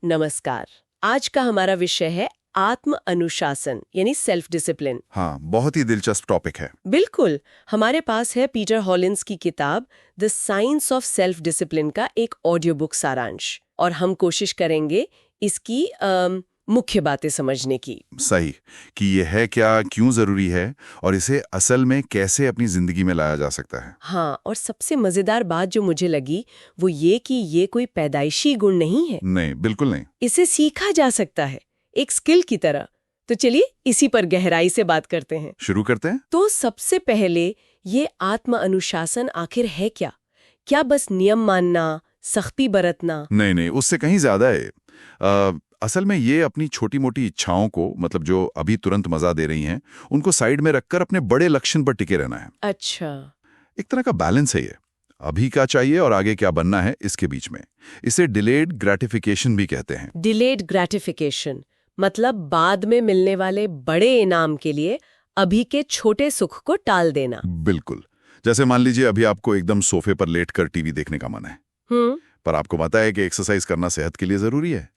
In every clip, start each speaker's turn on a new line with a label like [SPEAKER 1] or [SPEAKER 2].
[SPEAKER 1] नमस्कार। आज का हमारा विषय है आत्म अनुशासन यानी सेल्फ डिसिप्लिन।
[SPEAKER 2] हाँ, बहुत ही दिलचस्प टॉपिक है।
[SPEAKER 1] बिल्कुल। हमारे पास है पीटर हॉलिंस की किताब the science of self discipline का एक ऑडियो बुक सारांश, और हम कोशिश करेंगे इसकी मुख्य बातें समझने की।
[SPEAKER 2] सही कि ये है क्या, क्यों जरूरी है और इसे असल में कैसे अपनी जिंदगी में लाया जा सकता है।
[SPEAKER 1] हाँ, और सबसे मजेदार बात जो मुझे लगी वो ये कि ये कोई पैदाइशी गुण नहीं है।
[SPEAKER 2] नहीं, बिल्कुल नहीं।
[SPEAKER 1] इसे सीखा जा सकता है, एक स्किल की तरह। तो चलिए इसी पर गहराई से बात करते हैं।
[SPEAKER 2] शुरू करते हैं।
[SPEAKER 1] तो सबसे पहले ये आत्म अनुशासन आखिर है क्या? क्या बस नियम मानना, सख्ती बरतना?
[SPEAKER 2] नहीं, उससे कहीं ज्यादा है। असल में ये अपनी छोटी मोटी इच्छाओं को, मतलब जो अभी तुरंत मजा दे रही हैं, उनको साइड में रखकर अपने बड़े लक्ष्य पर टिके रहना है।
[SPEAKER 1] अच्छा।
[SPEAKER 2] एक तरह का बैलेंस है ये। अभी क्या चाहिए और आगे क्या बनना है, इसके बीच में। इसे डिलेड ग्रेटिफिकेशन भी कहते हैं।
[SPEAKER 1] डिलेड ग्रेटिफिकेशन मतलब बाद में मिलने वाले बड़े इनाम के लिए अभी के छोटे सुख को टाल देना।
[SPEAKER 2] बिल्कुल। जैसे मान लीजिए अभी आपको एकदम सोफे पर लेटकर टीवी देखने का मन है, पर आपको पता है कि एक्सरसाइज करना सेहत के लिए जरूरी है,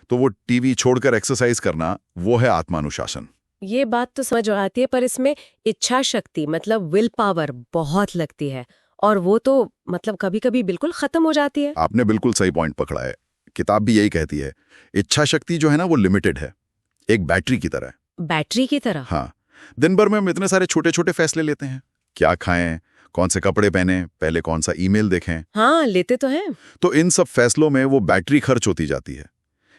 [SPEAKER 2] तो वो टीवी छोड़कर एक्सरसाइज करना, वो है आत्मानुशासन।
[SPEAKER 1] ये बात तो समझ आती है, पर इसमें इच्छा शक्ति मतलब विल पावर बहुत लगती है, और वो तो मतलब कभी कभी बिल्कुल खत्म हो जाती है।
[SPEAKER 2] आपने बिल्कुल सही पॉइंट पकड़ा है। किताब भी यही कहती है, इच्छा शक्ति जो है ना वो लिमिटेड है, एक बैटरी की तरह।
[SPEAKER 1] बैटरी की तरह?
[SPEAKER 2] हाँ। दिन भर में हम इतने सारे छोटे छोटे फैसले लेते हैं, क्या खाएं, कौन से कपड़े पहने, पहले कौन सा ईमेल देखें।
[SPEAKER 1] हाँ, लेते तो हैं।
[SPEAKER 2] तो इन सब फैसलों में वो बैटरी खर्च होती जाती है।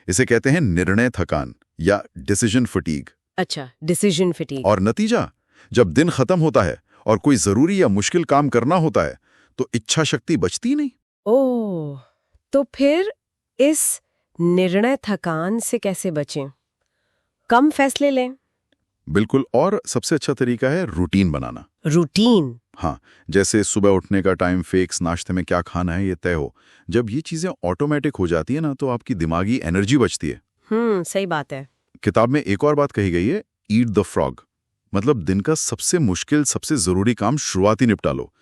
[SPEAKER 2] इसे कहते हैं निर्णय थकान या डिसीजन फटीग।
[SPEAKER 1] अच्छा, डिसीजन फटीग।
[SPEAKER 2] और नतीजा, जब दिन खत्म होता है और कोई जरूरी या मुश्किल काम करना होता है तो इच्छा शक्ति बचती नहीं।
[SPEAKER 1] ओह, तो फिर इस निर्णय थकान से कैसे बचें? कम फैसले लें?
[SPEAKER 2] बिल्कुल, और सबसे अच्छा तरीका है रूटीन बनाना।
[SPEAKER 1] रूटीन?
[SPEAKER 2] हाँ, जैसे सुबह उठने का टाइम फिक्स, नाश्ते में क्या खाना है ये तय हो। जब ये चीजें ऑटोमेटिक हो जाती है ना, तो आपकी दिमागी एनर्जी बचती है।
[SPEAKER 1] सही बात है।
[SPEAKER 2] किताब में एक और बात कही गई है, ईट द फ्रॉग, मतलब दिन का सबसे मुश्किल, सबसे जरूरी काम शुरुआती निपटा लो,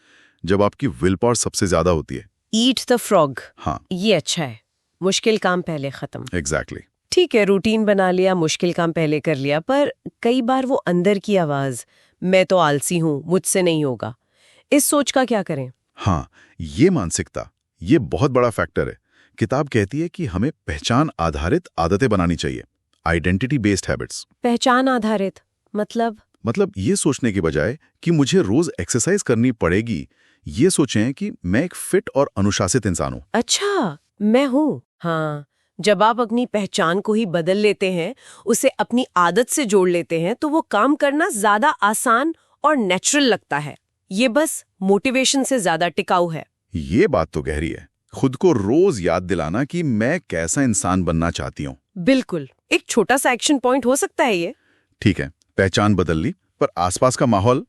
[SPEAKER 2] जब आपकी विल पावर सबसे ज्यादा होती है।
[SPEAKER 1] Eat the frog.
[SPEAKER 2] हाँ,
[SPEAKER 1] ये अच्छा है, मुश्किल काम पहले खत्म।
[SPEAKER 2] एग्जैक्टली।
[SPEAKER 1] ठीक है, रूटीन बना लिया, मुश्किल काम पहले कर लिया, पर कई बार वो अंदर की आवाज, मैं तो आलसी हूं, मुझसे नहीं होगा, इस सोच का क्या करें?
[SPEAKER 2] हाँ, ये मानसिकता, ये बहुत बड़ा फैक्टर है। किताब कहती है कि हमें पहचान आधारित आदतें बनानी चाहिए, आइडेंटिटी बेस्ड हैबिट्स।
[SPEAKER 1] पहचान आधारित मतलब
[SPEAKER 2] ये सोचने के बजाय कि मुझे रोज एक्सरसाइज करनी पड़ेगी, ये सोचें कि मैं एक फिट और अनुशासित इंसान हूं।
[SPEAKER 1] अच्छा, मैं हूँ। हाँ, जब आप अपनी पहचान को ही बदल लेते हैं, उसे अपनी आदत से जोड़ लेते हैं, तो वो काम करना ज्यादा आसान और नेचुरल लगता है। ये बस मोटिवेशन से ज्यादा टिकाऊ है।
[SPEAKER 2] ये बात तो गहरी है। खुद को रोज याद दिलाना कि मैं कैसा इंसान बनना चाहती हूँ।
[SPEAKER 1] बिल्कुल, एक छोटा सा एक्शन पॉइंट हो सकता है ये।
[SPEAKER 2] ठीक है, पहचान बदल ली, पर आसपास का माहौल,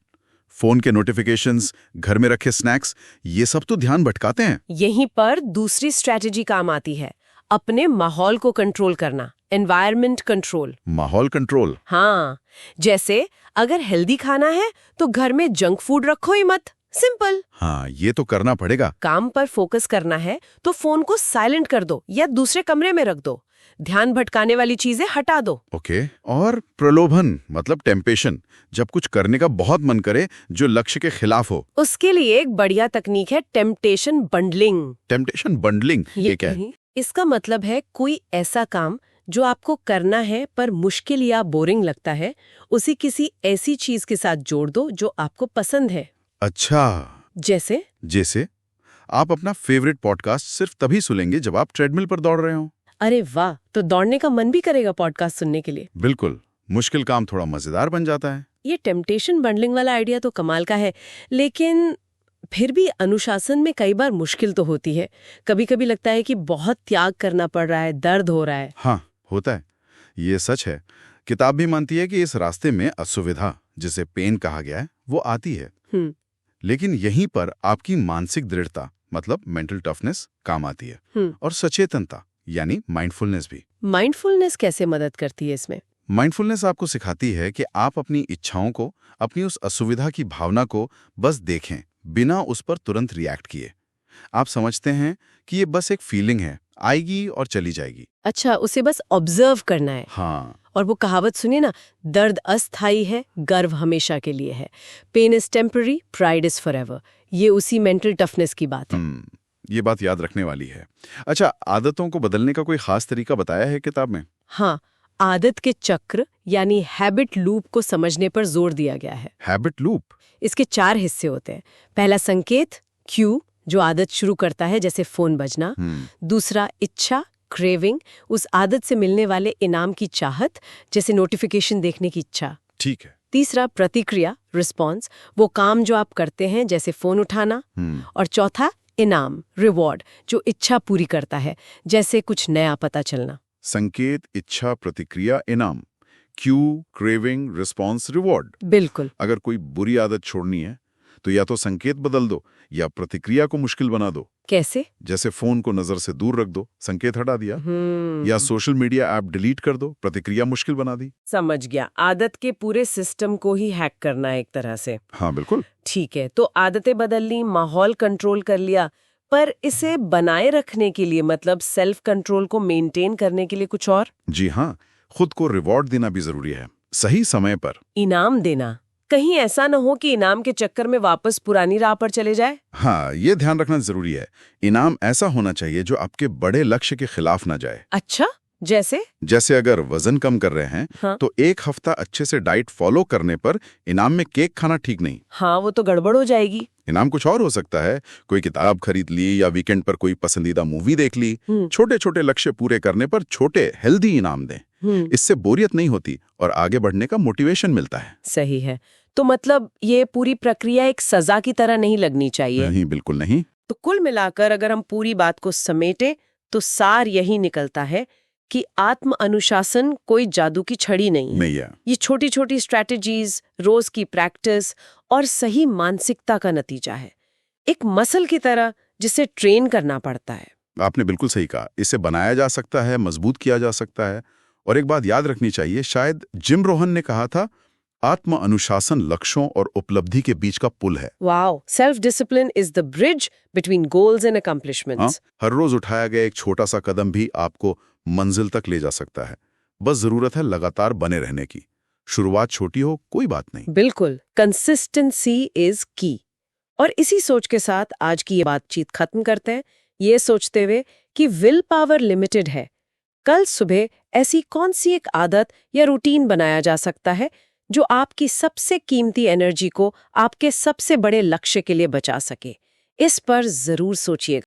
[SPEAKER 2] फोन के नोटिफिकेशंस, घर में रखे स्नैक्स, ये सब तो ध्यान भटकाते हैं।
[SPEAKER 1] यहीं पर दूसरी स्ट्रेटेजी काम आती है, अपने माहौल को कंट्रोल करना, एनवायरनमेंट कंट्रोल।
[SPEAKER 2] माहौल कंट्रोल?
[SPEAKER 1] हाँ, जैसे अगर हेल्दी खाना है तो घर में जंक फूड रखो ही मत। सिंपल।
[SPEAKER 2] हाँ, ये तो करना पड़ेगा।
[SPEAKER 1] काम पर फोकस करना है तो फोन को साइलेंट कर दो या दूसरे कमरे में रख दो, ध्यान भटकाने वाली चीजें हटा दो।
[SPEAKER 2] ओके। और प्रलोभन मतलब टेम्पटेशन, जब कुछ करने का बहुत मन करे जो लक्ष्य के खिलाफ हो।
[SPEAKER 1] उसके लिए एक बढ़िया तकनीक है टेम्पटेशन बंडलिंग।
[SPEAKER 2] टेम्पटेशन बंडलिंग, ये क्या है?
[SPEAKER 1] इसका मतलब है कोई ऐसा काम जो आपको करना है पर मुश्किल या बोरिंग लगता है, उसी किसी ऐसी चीज के साथ जोड़ दो जो आपको पसंद है।
[SPEAKER 2] अच्छा।
[SPEAKER 1] जैसे
[SPEAKER 2] आप अपना फेवरेट पॉडकास्ट सिर्फ तभी सुनेंगे जब आप ट्रेडमिल पर दौड़ रहे हो।
[SPEAKER 1] अरे वाह, तो दौड़ने का मन भी करेगा पॉडकास्ट सुनने के लिए।
[SPEAKER 2] बिल्कुल, मुश्किल काम थोड़ा मजेदार बन जाता है।
[SPEAKER 1] ये टेम्पटेशन बंडलिंग वाला आइडिया तो कमाल का है, लेकिन फिर भी अनुशासन में कई बार मुश्किल तो होती है। कभी कभी लगता है कि बहुत त्याग करना पड़ रहा है, दर्द हो रहा है।
[SPEAKER 2] हाँ, होता है, ये सच है। किताब भी मानती है कि इस रास्ते में असुविधा, जिसे पेन कहा गया है, वो आती है। लेकिन यहीं पर आपकी मानसिक दृढ़ता मतलब मेंटल टफनेस काम आती है, और सचेतनता यानी माइंडफुलनेस भी।
[SPEAKER 1] माइंडफुलनेस कैसे मदद करती है इसमें?
[SPEAKER 2] माइंडफुलनेस आपको सिखाती है कि आप अपनी इच्छाओं को, अपनी उस असुविधा की भावना को बस देखें, बिना उस पर तुरंत रिएक्ट किए। आप समझते हैं कि ये बस एक फीलिंग है, आएगी और चली जाएगी।
[SPEAKER 1] अच्छा, उसे बस ऑब्जर्व करना है।
[SPEAKER 2] हाँ,
[SPEAKER 1] और वो कहावत सुनिए ना, दर्द अस्थाई है, गर्व हमेशा के लिए है। Pain is temporary, pride is forever. ये उसी मेंटल टफनेस की बात है।
[SPEAKER 2] ये बात याद रखने वाली है। अच्छा, आदतों को बदलने का कोई खास तरीका बताया है किताब में?
[SPEAKER 1] हाँ, आदत के चक्र यानी हैबिट लूप को समझने पर जोर दिया गया है।
[SPEAKER 2] Habit loop?
[SPEAKER 1] इसके 4 हिस्से होते हैं। पहला संकेत, क्यू, जो आदत शुरू करता है, जैसे फोन बजना। दूसरा इच्छा, क्रेविंग, उस आदत से मिलने वाले इनाम की चाहत, जैसे नोटिफिकेशन देखने की इच्छा।
[SPEAKER 2] ठीक है।
[SPEAKER 1] तीसरा प्रतिक्रिया, रिस्पॉन्स, वो काम जो आप करते हैं, जैसे फोन उठाना। और चौथा इनाम, रिवॉर्ड, जो इच्छा पूरी करता है, जैसे कुछ नया पता चलना।
[SPEAKER 2] संकेत, इच्छा, प्रतिक्रिया, इनाम, क्यू, क्रेविंग, रिस्पॉन्स, रिवॉर्ड।
[SPEAKER 1] बिल्कुल।
[SPEAKER 2] अगर कोई बुरी आदत छोड़नी है तो या तो संकेत बदल दो या प्रतिक्रिया को मुश्किल बना दो।
[SPEAKER 1] कैसे?
[SPEAKER 2] जैसे फोन को नजर से दूर रख दो, संकेत हटा दिया। या सोशल मीडिया ऐप डिलीट कर दो, प्रतिक्रिया मुश्किल बना दी।
[SPEAKER 1] समझ गया, आदत के पूरे सिस्टम को ही हैक करना है एक तरह से।
[SPEAKER 2] हाँ बिल्कुल।
[SPEAKER 1] ठीक है, तो आदतें बदल ली, माहौल कंट्रोल कर लिया, पर इसे बनाए रखने के लिए, मतलब सेल्फ कंट्रोल को मेंटेन करने के लिए कुछ और?
[SPEAKER 2] जी हाँ, खुद को रिवॉर्ड देना भी जरूरी है, सही समय पर।
[SPEAKER 1] इनाम देना, कहीं ऐसा न हो कि इनाम के चक्कर में वापस पुरानी राह पर चले जाए।
[SPEAKER 2] हाँ, ये ध्यान रखना जरूरी है। इनाम ऐसा होना चाहिए जो आपके बड़े लक्ष्य के खिलाफ ना जाए।
[SPEAKER 1] अच्छा, जैसे
[SPEAKER 2] अगर वजन कम कर रहे हैं
[SPEAKER 1] हाँ?
[SPEAKER 2] तो 1 हफ्ता अच्छे से डाइट फॉलो करने पर इनाम में केक खाना ठीक नहीं।
[SPEAKER 1] हाँ, वो तो गड़बड़ हो जाएगी।
[SPEAKER 2] इनाम कुछ और हो सकता है, कोई किताब खरीद ली या वीकेंड पर कोई पसंदीदा मूवी देख ली। छोटे छोटे लक्ष्य पूरे करने पर छोटे हेल्दी इनाम दें। इससे बोरियत नहीं होती और आगे बढ़ने का मोटिवेशन मिलता है।
[SPEAKER 1] सही है। तो मतलब ये पूरी प्रक्रिया एक सजा की तरह नहीं लगनी चाहिए।
[SPEAKER 2] नहीं, बिल्कुल नहीं।
[SPEAKER 1] तो कुल मिलाकर अगर हम पूरी बात को समेटे तो सार यही निकलता है कि आत्म अनुशासन कोई जादू की छड़ी नहीं है। ये छोटी छोटी स्ट्रैटेजीज, रोज की प्रैक्टिस और सही मानसिकता का नतीजा है, एक मसल की तरह जिसे ट्रेन करना पड़ता है।
[SPEAKER 2] आपने बिल्कुल सही कहा, इसे बनाया जा सकता है, मजबूत किया जा सकता है। और एक बात याद रखनी चाहिए, शायद जिम रोहन ने कहा था, आत्म अनुशासन लक्ष्यों और उपलब्धि के बीच का पुल है।
[SPEAKER 1] Wow, self discipline is the bridge between goals and accomplishments.
[SPEAKER 2] हर रोज उठाया गया एक छोटा सा कदम भी आपको मंजिल तक ले जा सकता है। बस जरूरत है लगातार बने रहने की। शुरुआत छोटी हो, कोई बात नहीं।
[SPEAKER 1] बिल्कुल, कंसिस्टेंसी इज की। और इसी सोच के साथ आज की ये बातचीत खत्म करते हैं, ये सोचते हुए कि विल पावर लिमिटेड है। कल सुबह ऐसी कौन सी एक आदत या रूटीन बनाया जा सकता है जो आपकी सबसे कीमती एनर्जी को आपके सबसे बड़े लक्ष्य के लिए बचा सके? इस पर जरूर सोचिएगा।